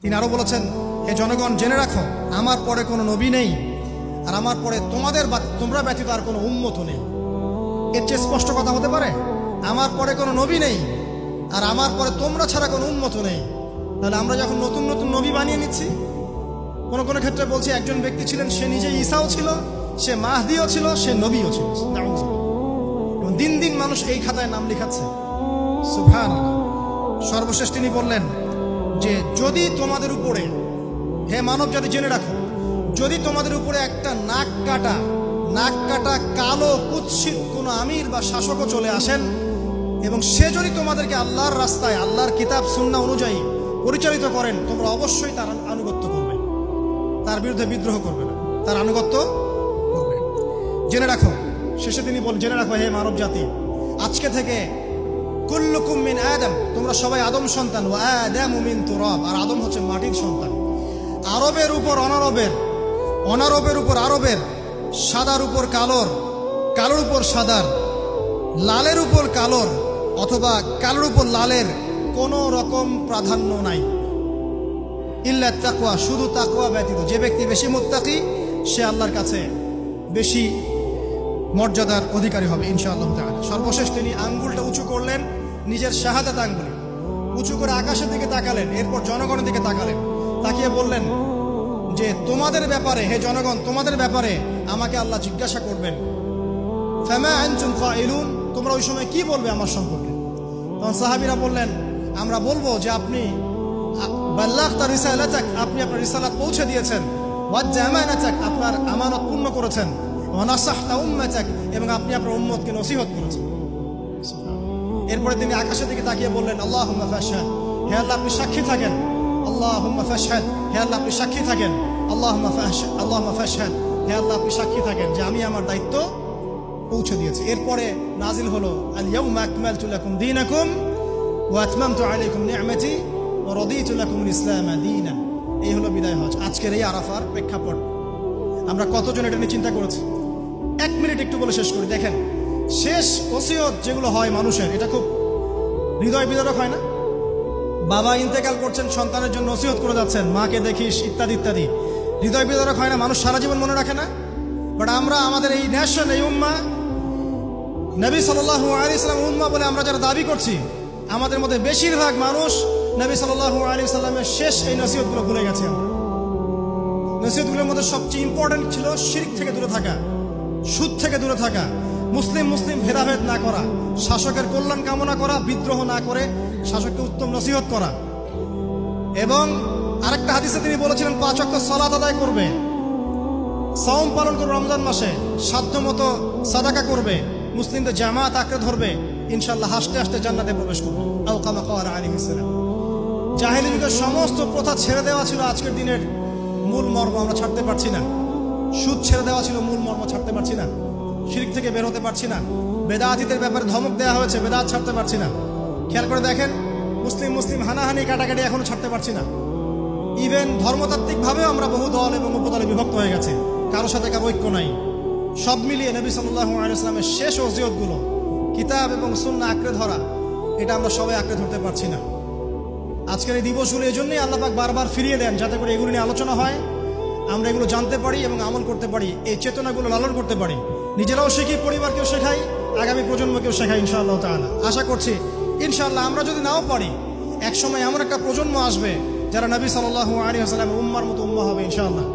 তিনি আরো বলেছেন, হে জনগণ জেনে রাখো আমার পরে কোনো নবী নেই, আর আমার পরে তোমরা ব্যতীত আর কোনো উম্মত নেই। এর চেয়ে স্পষ্ট কথা হতে পারে? আমার পরে কোনো নবী নেই আর আমার পরে তোমরা ছাড়া কোনো উম্মত নেই। তাহলে আমরা যখন নতুন নতুন নবী বানিয়ে নিচ্ছি, কোনো কোনো ক্ষেত্রে বলছি একজন ব্যক্তি ছিলেন, সে নিজে ঈসাও ছিল, সে মাহদিও ছিল, সে নবীও ছিল। এবং দিন দিন মানুষ এই খাতায় নাম লিখাচ্ছে। সুবহানাল্লাহ। সর্বশেষ তিনি বললেন যে যদি তোমাদের উপরে, হে মানব জাতি জেনে রাখো, যদি তোমাদের উপরে একটা নাক কাটা কালো কুৎসিত কোনো আমির বা শাসকও চলে আসেন এবং সে যদি তোমাদেরকে আল্লাহর রাস্তায়, আল্লাহর কিতাব সুন্নাহ অনুযায়ী পরিচালিত করেন, তোমরা অবশ্যই তার আনুগত্য করবে, তার বিরুদ্ধে বিদ্রোহ করবে না, তার আনুগত্য করবে। জেনে রাখো, শেষে তিনি বলেন, জেনে রাখো হে মানব জাতি, আজকে থেকে কুল্লুকুম মিন আদম, তোমরা সবাই আদম সন্তান, ওয়া আদামু মিন তুরাব, আর আদম হচ্ছে মাটির সন্তান। আরবের উপর অনারবের, অনারবের উপর আরবের, সাদার উপর কালোর, কালোর উপর সাদার, লালের উপর কালোর অথবা কালোর উপর লালের কোনো রকম প্রাধান্য নাই। ইল্লা তাকওয়া, শুধু তাকওয়া ব্যতীত। যে ব্যক্তি বেশি মুত্তাকি সে আল্লাহর কাছে বেশি মর্যাদার অধিকারী হবে ইনশাআল্লাহ তাআলা। সর্বশেষ তিনি আঙ্গুলটা উঁচু করলেন, নিজের শাহাদাত আঙ্গুল উঁচু করে আকাশের দিকে তাকালেন, এরপর জনগণের দিকে তাকালেন, তাকিয়ে বললেন যে তোমাদের ব্যাপারে, হে জনগণ, তোমাদের ব্যাপারে আমাকে আল্লাহ জিজ্ঞাসা করবেন। ফামা আনতুম কাইলুন, তোমরা ওই সময় কি বলবে আমার সম্পর্কে? তখন সাহাবীরা বললেন, আমরা বলবো যে আপনি বাল্লাগতা রিসালাতাক, আপনি আপনার রিসালাত পৌঁছে দিয়েছেন, ওয়া জামানাতাক, আপনার আমানত পূর্ণ করেছেন, ওয়া নাসাহতা উম্মাতাক, এবং আপনি আপনার উম্মতকে নসিহত করেছেন। এরপরে তিনি আকাশের দিকে তাকিয়ে বললেন, আল্লাহুম্মা ফাশহাদ, হে আল্লাহ আপনি সাক্ষী থাকেন। আল্লাহুম্মা ফাশহাদ, হে আল্লাহ আপনি সাক্ষী থাকেন। আল্লাহুম্মা ফাশহাদ, হে আল্লাহ আপনি সাক্ষী থাকেন যে আমি আমার দায়িত্ব পৌঁছে দিয়েছি। এরপরে নাজিল হলো আল ইয়াউমা আকমালতু লাকুম দীনাকুম ওয়া আতমামতু আলাইকুম নি'মাতি ওয়া রাদিতু লাকুমুল ইসলাম দীনান। এই হলো বিদায় হজ। আজকের এই আরাফার প্রেক্ষাপট আমরা কতজন এটা নিয়ে চিন্তা করেছি? 1 মিনিট একটু বলে শেষ করি। দেখেন, শেষ ওসিয়ত যেগুলো হয় মানুষের, এটা খুব হৃদয় বিদারক হয় না? বাবা ইন্তেকাল করছেন, সন্তানের জন্য ওসিয়ত করে যাচ্ছেন, মাকে দেখিস ইত্যাদি ইত্যাদি। হৃদয় বিদারক হয় না? মানুষ সারা জীবন মনে রাখে না? বাট আমরা আমাদের এই নেশন, এই উম্মাহ, নবী সাল্লাল্লাহু আলাইহি সাল্লাম উম্মাহ বলে আমরা যারা দাবি করছি, আমাদের মধ্যে বেশিরভাগ মানুষ নবী সাল্লাল্লাহু আলাইহি সাল্লামের শেষ এই নসিহতগুলো ভুলে গেছে। নসিহতগুলোর মধ্যে সবচেয়ে ইম্পর্টেন্ট ছিল শিরক থেকে দূরে থাকা, সুদ থেকে দূরে থাকা, মুসলিম ভেদাভেদ না করা, শাসকের কল্যাণ কামনা করা, বিদ্রোহ না করে শাসককে উত্তম নসিহত করা। এবং আরেকটা হাদিসে তিনি বলেছিলেন 5 ওয়াক্ত সালাত আদায় করবে, সাওম পালন করবে, রমজান মাসে সাধ্যমতো সাদাকা করবে, মুসলিমদের জামাত আঁকড়ে ধরবে, ইনশাআল্লাহ হাসতে হাসতে জান্নাতে প্রবেশ করবে। আও কামা ক্বালা আলাইহিস সালাম। জাহেলি যুগের সমস্ত প্রথা ছেড়ে দেওয়া ছিল আজকের দিনের মূল মর্ম, আমরা ছাড়তে পারছি না। সুদ ছেড়ে দেওয়া ছিল মূল মর্ম, ছাড়তে পারছি না। শিরক থেকে বের হতে পারছি না। বেদাতীদের ব্যাপারে ধমক দেওয়া হয়েছে, বেদাত ছাড়তে পারছি না। খেয়াল করে দেখেন, মুসলিম হানাহানি কাটাকাটি এখনো ছাড়তে পারছি না। ইভেন ধর্মতাত্ত্বিকভাবেও আমরা বহু দল এবং উপদলে বিভক্ত হয়ে গেছে, কারোর সাথে কারো ঐক্য নাই। সব মিলিয়ে নবী সাল্লাল্লাহু আলাইহি ওয়াসাল্লামের শেষ ওসিয়তগুলো, কিতাব এবং সুন্নাহ আঁকড়ে ধরা, এটা আমরা সবাই আঁকড়ে ধরতে পারছি না। আজকের এই দিবসগুলো এই জন্যই আল্লাহ পাক বারবার ফিরিয়ে দেন, যাতে করে এগুলো নিয়ে আলোচনা হয়, আমরা এগুলো জানতে পারি এবং আমল করতে পারি, এই চেতনাগুলো লালন করতে পারি, নিজেরাও শিখি, পরিবারকেও শেখাই, আগামী প্রজন্মকেও শেখাই ইনশাআল্লাহ তাআলা। আশা করছি ইনশাআল্লাহ আমরা যদি নাও পারি, একসময় এমন একটা প্রজন্ম আসবে যারা নবী সাল্লাল্লাহু আলাইহি ওয়াসাল্লামের উম্মার মতো উম্মাহ হবে ইনশাআল্লাহ।